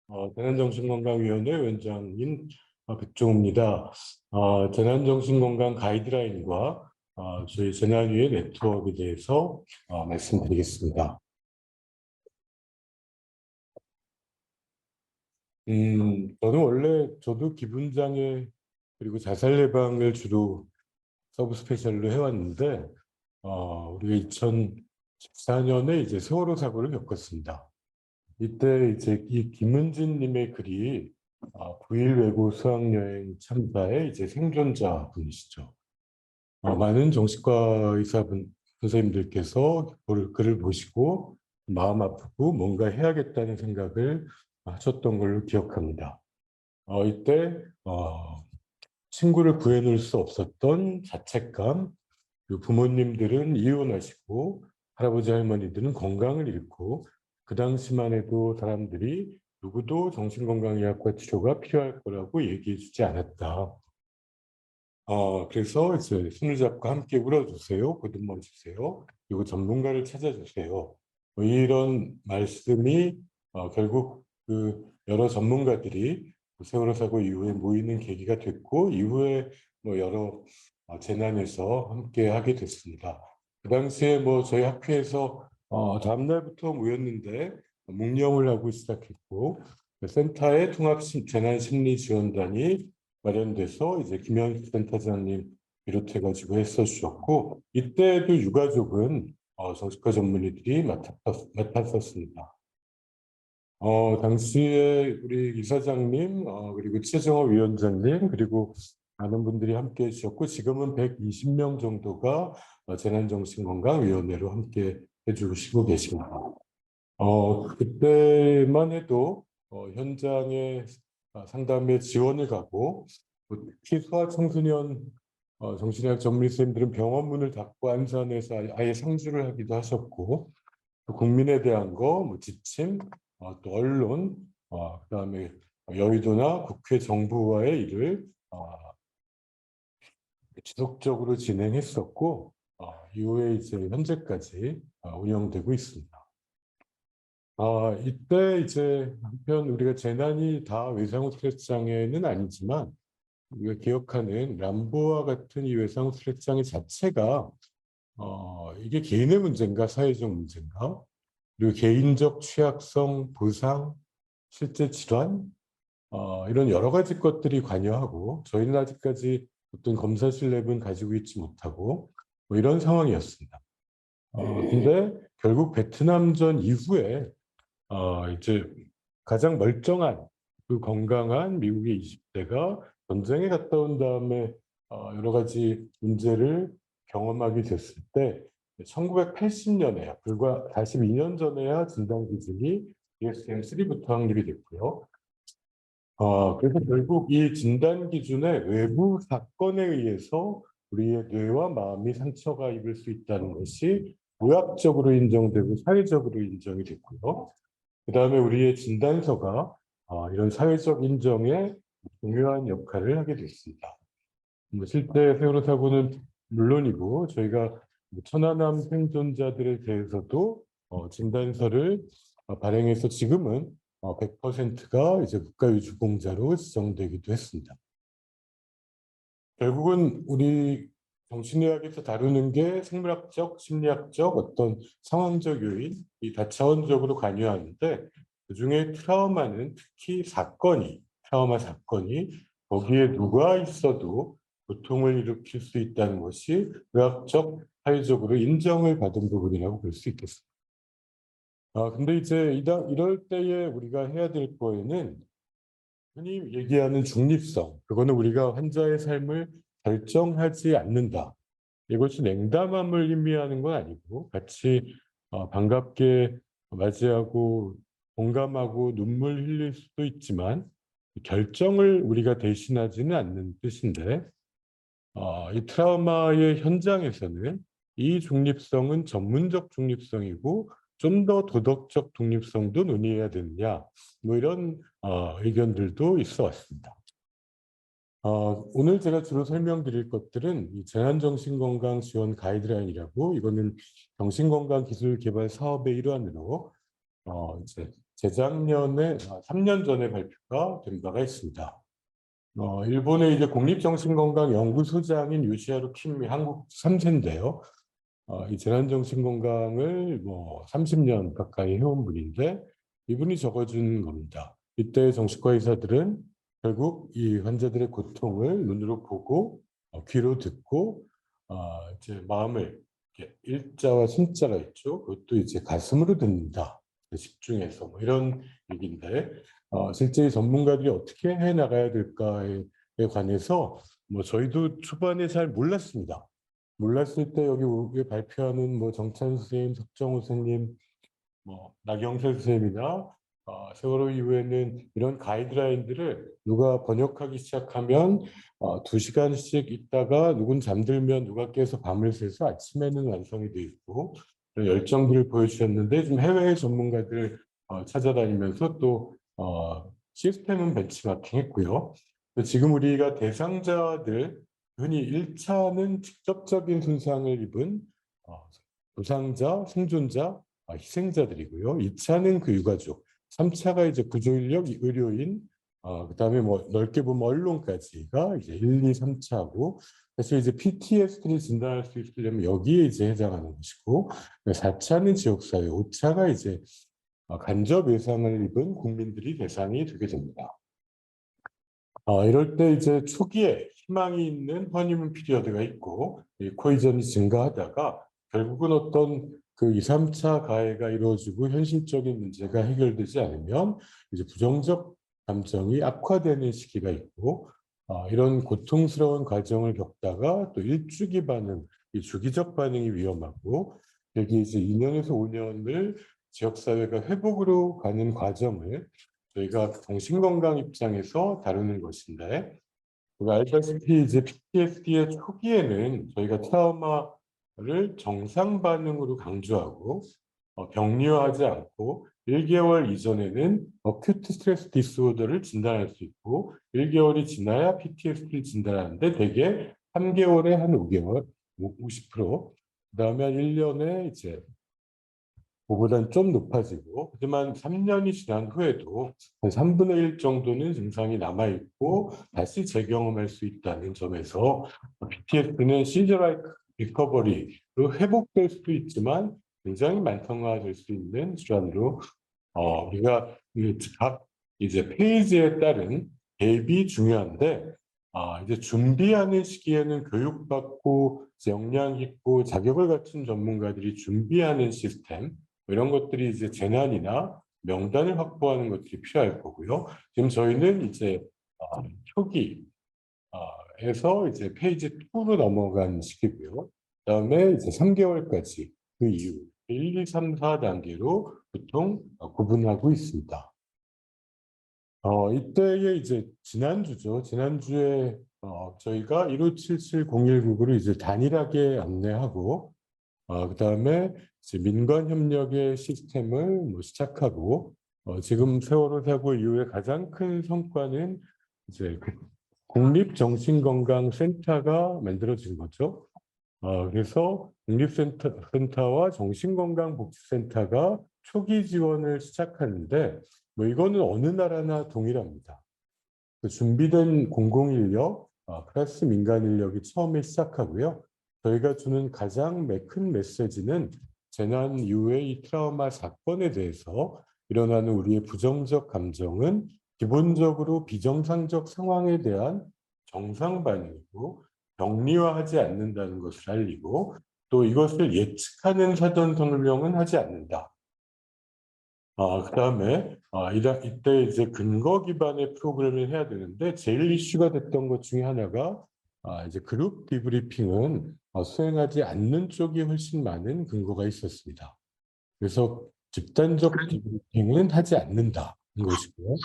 재난정신건강위원회 위원장인 백종우입니다. 재난정신건강 가이드라인과 저희 재난위의 네트워크에 대해서 말씀드리겠습니다. 저는 원래 저도 기분장애 그리고 자살 예방을 주로 서브 스페셜로 해왔는데 우리가 2014년에 이제 세월호 사고를 겪었습니다. 이때 이제 이 김은진님의 글이 9.1 외고 수학여행 참사의 이제 생존자 분이시죠. 많은 정신과 선생님들께서 글을 보시고 마음 아프고 뭔가 해야겠다는 생각을 하셨던 걸로 기억합니다. 이때 친구를 구해놓을 수 없었던 자책감, 그리고 부모님들은 이혼하시고 할아버지 할머니들은 건강을 잃고 그 당시만 해도 사람들이 누구도 정신건강의학과 치료가 필요할 거라고 얘기해주지 않았다. 그래서 이제 손을 잡고 함께 울어주세요. 보듬어 주세요. 그리고 전문가를 찾아주세요. 뭐 이런 말씀이 결국 그 여러 전문가들이 세월호 사고 이후에 모이는 계기가 됐고 이후에 뭐 여러 재난에서 함께 하게 됐습니다. 그 당시에 뭐 저희 학회에서 다음 날부터 모였는데 묵념을 하고 시작했고 센터의 통합 재난 심리 지원단이 마련돼서 이제 김현수 센터장님 비롯해가지고 했었고 이때도 유가족은 정신과 전문의들이 맡았었습니다. 당시에 우리 이사장님 그리고 최정호 위원장님 그리고 많은 분들이 함께 해주셨고 지금은 120명 정도가 재난정신건강위원회로 함께 해주시고 계십니다. 그때만 해도 현장에 상담에 지원을 가고 특히 소아청소년 정신의학 전문의 선생님들은 병원 문을 닫고 안산에서 아예 상주를 하기도 하셨고 또 국민에 대한 거, 뭐 지침, 또 언론, 그다음에 여의도나 국회 정부와의 일을 지속적으로 진행했었고 이후에 이제 현재까지 운영되고 있습니다. 이때 이제 한편 우리가 재난이 다 외상후 스트레스 장애는 아니지만 우리가 기억하는 람보와 같은 이 외상후 스트레스 장애 자체가 이게 개인의 문제인가 사회적 문제인가 그리고 개인적 취약성, 보상, 실제 질환 이런 여러 가지 것들이 관여하고 저희는 아직까지 어떤 검사 신뢰는 가지고 있지 못하고 뭐 이런 상황이었습니다. 근데 결국 베트남전 이후에 이제 가장 멀쩡한 그 건강한 미국의 20대가 전쟁에 갔다 온 다음에 여러 가지 문제를 경험하게 됐을 때 1980년에 불과 42년 전에야 진단 기준이 DSM-3부터 확립이 됐고요. 그래서 결국 이 진단 기준의 외부 사건에 의해서 우리의 뇌와 마음이 상처가 입을 수 있다는 것이 의학적으로 인정되고 사회적으로 인정이 됐고요. 그 다음에 우리의 진단서가 이런 사회적 인정에 중요한 역할을 하게 됐습니다. 실제 세월호 사고는 물론이고 저희가 천안함 생존자들에 대해서도 진단서를 발행해서 지금은 100%가 이제 국가유주공자로 지정되기도 했습니다. 결국은 우리 정신의학에서 다루는 게 생물학적, 심리학적 어떤 상황적 요인, 이 다차원적으로 관여하는데 그중에 트라우마는 특히 트라우마 사건이 거기에 누가 있어도 고통을 일으킬 수 있다는 것이 의학적, 사회적으로 인정을 받은 부분이라고 볼 수 있겠습니다. 근데 이제 이럴 때에 우리가 해야 될 거에는 흔히 얘기하는 중립성, 그거는 우리가 환자의 삶을 결정하지 않는다. 이것이 냉담함을 의미하는 건 아니고 같이 반갑게 맞이하고 공감하고 눈물 흘릴 수도 있지만 결정을 우리가 대신하지는 않는 뜻인데 이 트라우마의 현장에서는 이 중립성은 전문적 중립성이고 좀 더 도덕적 독립성도 논의해야 되느냐 뭐 이런 의견들도 있어 왔습니다. 오늘 제가 주로 설명드릴 것들은 이 재난정신건강 지원 가이드라인이라고 이거는 정신건강 기술 개발 사업의 일환으로 이제 재작년에 3년 전에 발표가 된 바가 있습니다. 일본의 이제 국립정신건강연구소장인 요시하루 킴이 한국 3세인데요. 이 재난정신건강을 뭐 30년 가까이 해온 분인데 이분이 적어준 겁니다. 이때 정신과 의사들은 결국 이 환자들의 고통을 눈으로 보고 귀로 듣고 이제 마음을 이렇게 일자와 심자가 있죠. 그것도 이제 가슴으로 듣는다. 집중해서 뭐 이런 얘기인데 실제 전문가들이 어떻게 해 나가야 될까에 관해서 뭐 저희도 초반에 잘 몰랐습니다. 몰랐을 때 여기 발표하는 뭐 정찬 선생님, 석정호 선생님, 뭐 나경철 선생님이나 세월호 이후에는 이런 가이드라인들을 누가 번역하기 시작하면 2시간씩 있다가 누군 잠들면 누가 깨서 밤을 새서 아침에는 완성이 돼 있고 그런 열정들을 보여주셨는데 좀 해외 전문가들 찾아다니면서 또 시스템은 벤치마킹했고요. 지금 우리가 대상자들 흔히 1차는 직접적인 손상을 입은 부상자, 생존자, 희생자들이고요. 2차는 그 유가족, 3차가 이제 구조인력, 의료인, 그다음에 뭐 넓게 보면 언론까지가 이제 1, 2, 3차고 사실 이제 PTSD를 진단할 수 있으려면 여기에 이제 해당하는 것이고 4차는 지역사회, 5차가 이제 간접 외상을 입은 국민들이 대상이 되게 됩니다. 이럴 때 이제 초기에 희망이 있는 허니문 피리어드가 있고 이 코이전이 증가하다가 결국은 어떤 그 2, 3차 가해가 이루어지고 현실적인 문제가 해결되지 않으면 이제 부정적 감정이 악화되는 시기가 있고 이런 고통스러운 과정을 겪다가 또 일주기 반응, 이 주기적 반응이 위험하고 여기 이제 2년에서 5년을 지역사회가 회복으로 가는 과정을 저희가 정신건강 입장에서 다루는 것인데 우리가 알다시피 이제 PTSD의 초기에는 저희가 트라우마를 정상 반응으로 강조하고 병리화하지 않고 1개월 이전에는 어큐트 스트레스 디스오더를 진단할 수 있고 1개월이 지나야 PTSD를 진단하는데 대개 3개월에 한 5개월, 50%, 그다음에 1년에 이제 그보다는 좀 높아지고 하지만 3년이 지난 후에도 한 3분의 1 정도는 증상이 남아있고 다시 재경험할 수 있다는 점에서 PTSD는 시저라이크 리커버리로 회복될 수도 있지만 굉장히 만성화될 수 있는 질환으로 우리가 각 이제 페이지에 따른 대비 중요한데 이제 준비하는 시기에는 교육받고 역량 있고 자격을 갖춘 전문가들이 준비하는 시스템 이런 것들이 이제 재난이나 명단을 확보하는 것들이 필요할 거고요. 지금 저희는 이제 초기 에서 이제 페이지 2로 넘어간 시기고요. 그다음에 이제 3개월까지 그 이후 1, 2, 3, 4단계로 보통 구분하고 있습니다. 이때에 이제 지난주죠. 지난주에 저희가 1577-0199를 이제 단일하게 안내하고 그다음에 이제 민관 협력의 시스템을 뭐 시작하고 지금 세월호 사고 이후에 가장 큰 성과는 이제 국립정신건강센터가 만들어진 거죠. 그래서 국립센터와 정신건강복지센터가 초기 지원을 시작하는데 뭐 이거는 어느 나라나 동일합니다. 그 준비된 공공인력 플러스 민간 인력이 처음에 시작하고요. 저희가 주는 가장 큰 메시지는 재난 이후의 이 트라우마 사건에 대해서 일어나는 우리의 부정적 감정은 기본적으로 비정상적 상황에 대한 정상 반응이고 병리화하지 않는다는 것을 알리고 또 이것을 예측하는 사전 설명은 하지 않는다. 그다음에 이때 이제 근거 기반의 프로그램을 해야 되는데 제일 이슈가 됐던 것 중에 하나가 이제 그룹 디브리핑은 수행하지 않는 쪽이 훨씬 많은 근거가 있었습니다. 그래서 집단적 디브리핑은 하지 않는다는 것이고요.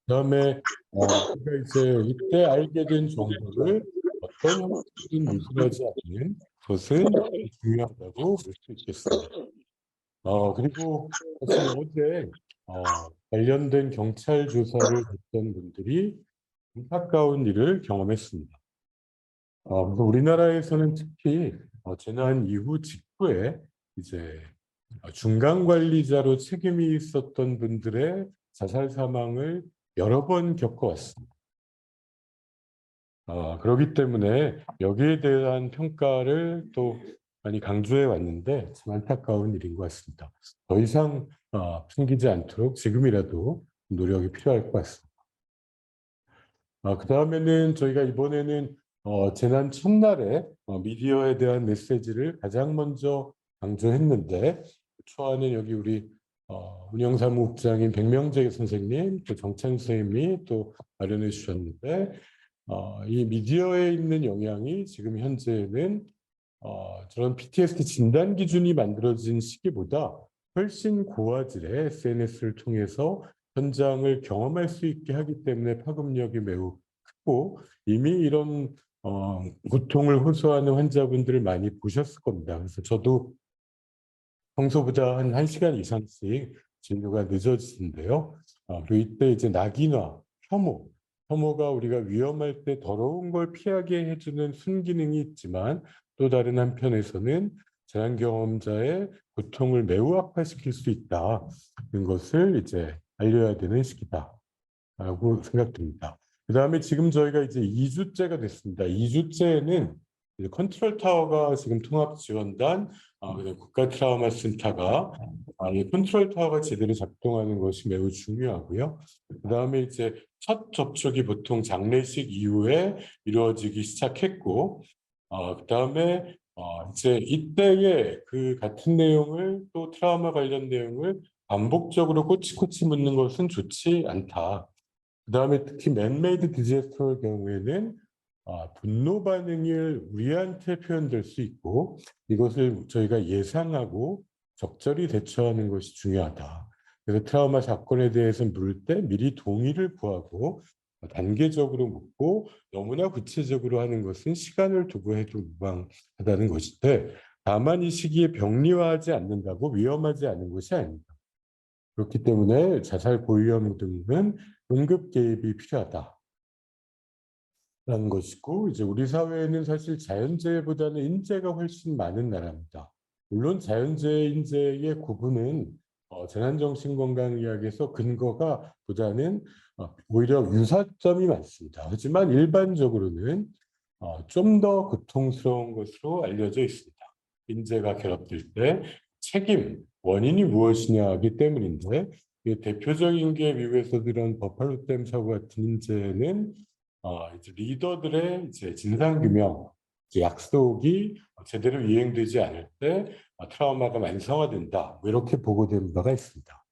그다음에 우리가 이제 이때 알게 된 정보를 어떤 형태든 누설하지 않는 것은 중요하다고 볼 수 있겠습니다. 그리고 사실 어제 관련된 경찰 조사를 했던 분들이 안타까운 일을 경험했습니다. 그래서 우리나라에서는 특히 재난 이후 직후에 이제 중간 관리자로 책임이 있었던 분들의 자살 사망을 여러 번 겪어왔습니다. 그렇기 때문에 여기에 대한 평가를 또 많이 강조해 왔는데 참 안타까운 일인 것 같습니다. 더 이상 숨기지 않도록 지금이라도 노력이 필요할 것 같습니다. 그 다음에는 저희가 이번에는 재난 첫날에 미디어에 대한 메시지를 가장 먼저 강조했는데 초안은 여기 우리 운영사무국장인 백명재 선생님, 또 정찬 선생님이 또 마련해 주셨는데 이 미디어에 있는 영향이 지금 현재는 저런 PTSD 진단 기준이 만들어진 시기보다 훨씬 고화질의 SNS를 통해서 현장을 경험할 수 있게 하기 때문에 파급력이 매우 크고 이미 이런 고통을 호소하는 환자분들을 많이 보셨을 겁니다. 그래서 저도 평소보다 한 1시간 이상씩 진료가 늦어지는데요. 그리고 이때 이제 낙인화, 혐오가 우리가 위험할 때 더러운 걸 피하게 해주는 순기능이 있지만 또 다른 한편에서는 재난 경험자의 고통을 매우 악화시킬 수 있다는 것을 이제 알려야 되는 시기다라고 생각됩니다. 그다음에 지금 저희가 이제 2주째가 됐습니다. 2주째에는 컨트롤 타워가 지금 통합 지원단, 국가 트라우마 센터가 이 컨트롤 타워가 제대로 작동하는 것이 매우 중요하고요. 그다음에 이제 첫 접촉이 보통 장례식 이후에 이루어지기 시작했고, 그다음에 이제 이때에 그 같은 내용을 또 트라우마 관련 내용을 반복적으로 꼬치꼬치 묻는 것은 좋지 않다. 그다음에 특히 맨메이드 디자스터의 경우에는 분노 반응을 우리한테 표현될 수 있고 이것을 저희가 예상하고 적절히 대처하는 것이 중요하다. 그래서 트라우마 사건에 대해서 물을 때 미리 동의를 구하고 단계적으로 묻고 너무나 구체적으로 하는 것은 시간을 두고 해도 무방하다는 것인데 다만 이 시기에 병리화하지 않는다고 위험하지 않은 것이 아닙니다. 그렇기 때문에 자살 고위험 등은 응급 개입이 필요하다. 라는 것이고 이제 우리 사회에는 사실 자연재해보다는 인재가 훨씬 많은 나라입니다. 물론 자연재해, 인재의 구분은 재난정신건강의학에서 근거가 보다는 오히려 유사점이 많습니다. 하지만 일반적으로는 좀 더 고통스러운 것으로 알려져 있습니다. 인재가 결합될 때 책임, 원인이 무엇이냐기 때문인데 대표적인 게 미국에서 들은 버팔로 댐 사고 같은 인재는 이제 리더들의 이제 진상규명, 이제 약속이 제대로 이행되지 않을 때 트라우마가 만성화된다. 뭐 이렇게 보고된 바가 있습니다.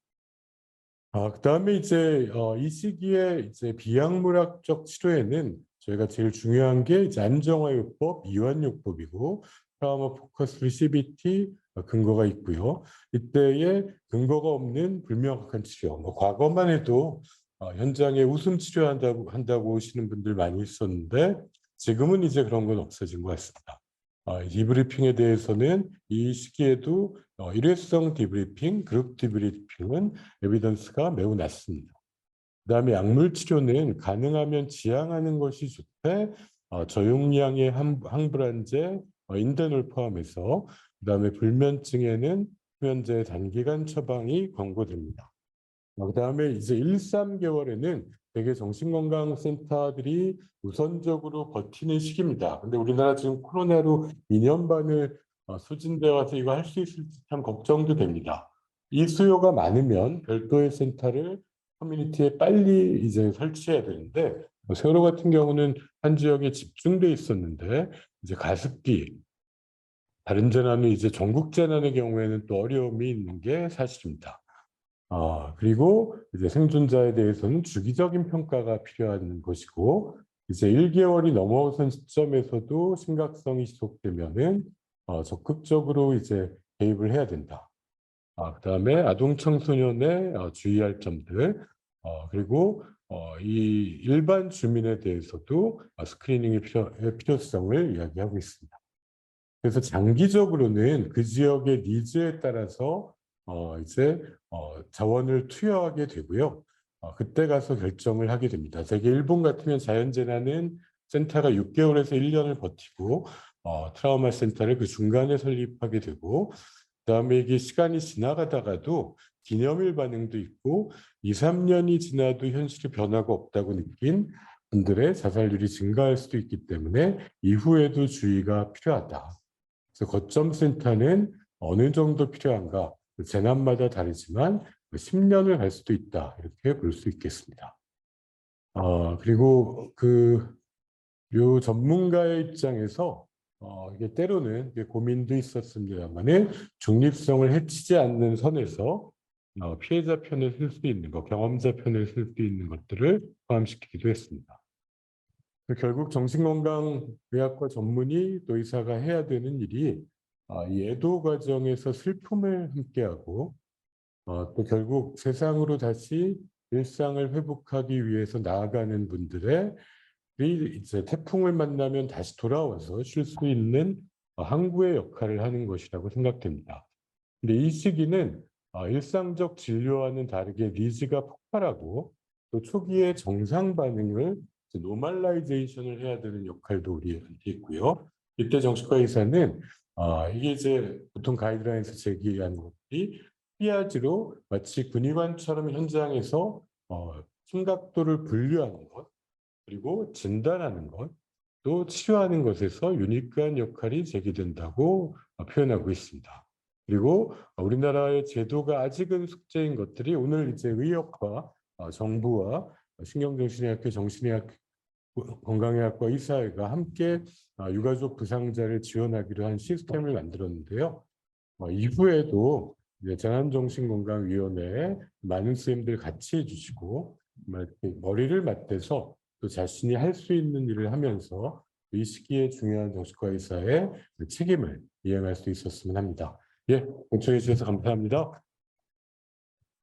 그다음에 이제 이 시기에 이제 비약물학적 치료에는 저희가 제일 중요한 게 이제 안정화요법, 이완요법이고 트라우마 포커스 CBT 근거가 있고요. 이때에 근거가 없는 불명확한 치료. 뭐 과거만 해도 현장에 웃음 치료한다고 오시는 분들 많이 있었는데 지금은 이제 그런 건 없어진 것 같습니다. 디브리핑에 대해서는 이 시기에도 일회성 디브리핑, 그룹 디브리핑은 에비던스가 매우 낮습니다. 그다음에 약물 치료는 가능하면 지양하는 것이 좋대 저용량의 항불안제, 인단을 포함해서 그다음에 불면증에는 수면제 단기간 처방이 권고됩니다. 그다음에 이제 1, 3개월에는 되게 정신건강센터들이 우선적으로 버티는 시기입니다. 근데 우리나라 지금 코로나로 2년 반을 소진돼 와서 이거 할 수 있을지 참 걱정도 됩니다. 이 수요가 많으면 별도의 센터를 커뮤니티에 빨리 이제 설치해야 되는데 세월호 같은 경우는 한 지역에 집중돼 있었는데 이제 가습기 다른 재난은 이제 전국 재난의 경우에는 또 어려움이 있는 게 사실입니다. 그리고 이제 생존자에 대해서는 주기적인 평가가 필요한 것이고 이제 1개월이 넘어선 시점에서도 심각성이 지속되면은 적극적으로 이제 개입을 해야 된다. 그다음에 아동 청소년의 주의할 점들 그리고 이 일반 주민에 대해서도 스크리닝의 필요성을 이야기하고 있습니다. 그래서 장기적으로는 그 지역의 니즈에 따라서 이제 자원을 투여하게 되고요. 그때 가서 결정을 하게 됩니다. 세계 일본 같으면 자연재난은 센터가 6개월에서 1년을 버티고 트라우마 센터를 그 중간에 설립하게 되고 그다음에 이게 시간이 지나가다가도 기념일 반응도 있고 2, 3년이 지나도 현실의 변화가 없다고 느낀 분들의 자살률이 증가할 수도 있기 때문에 이후에도 주의가 필요하다. 그래서 거점 센터는 어느 정도 필요한가? 재난마다 다르지만 10년을 갈 수도 있다. 이렇게 볼 수 있겠습니다. 그리고 요 전문가의 입장에서 이게 때로는 이게 고민도 있었습니다만은 중립성을 해치지 않는 선에서 피해자 편을 쓸 수 있는 것, 경험자 편을 쓸 수 있는 것들을 포함시키기도 했습니다. 결국 정신건강의학과 전문의 또 의사가 해야 되는 일이 이 애도 과정에서 슬픔을 함께하고 또 결국 세상으로 다시 일상을 회복하기 위해서 나아가는 분들의 이제 태풍을 만나면 다시 돌아와서 쉴 수 있는 항구의 역할을 하는 것이라고 생각됩니다. 근데 이 시기는 일상적 진료와는 다르게 니즈가 폭발하고 또 초기에 정상 반응을 노멀라이제이션을 해야 되는 역할도 우리한테 있고요. 이때 정신과 의사는 이게 이제 보통 가이드라인에서 제기한 것이 triage로 마치 군의관처럼 현장에서 심각도를 분류하는 것, 그리고 진단하는 것, 또 치료하는 것에서 유니크한 역할이 제기된다고 표현하고 있습니다. 그리고 우리나라의 제도가 아직은 숙제인 것들이 오늘 이제 의학과 정부와 신경정신의학회, 정신의학, 건강의학과, 의사회가 함께 유가족 부상자를 지원하기로 한 시스템을 만들었는데요. 이후에도 재난정신건강위원회에 많은 선생님들 같이 해주시고 머리를 맞대서 또 자신이 할 수 있는 일을 하면서 이 시기에 중요한 정신과 의사의 책임을 이행할 수 있었으면 합니다. 예, 공청해 주셔서 감사합니다.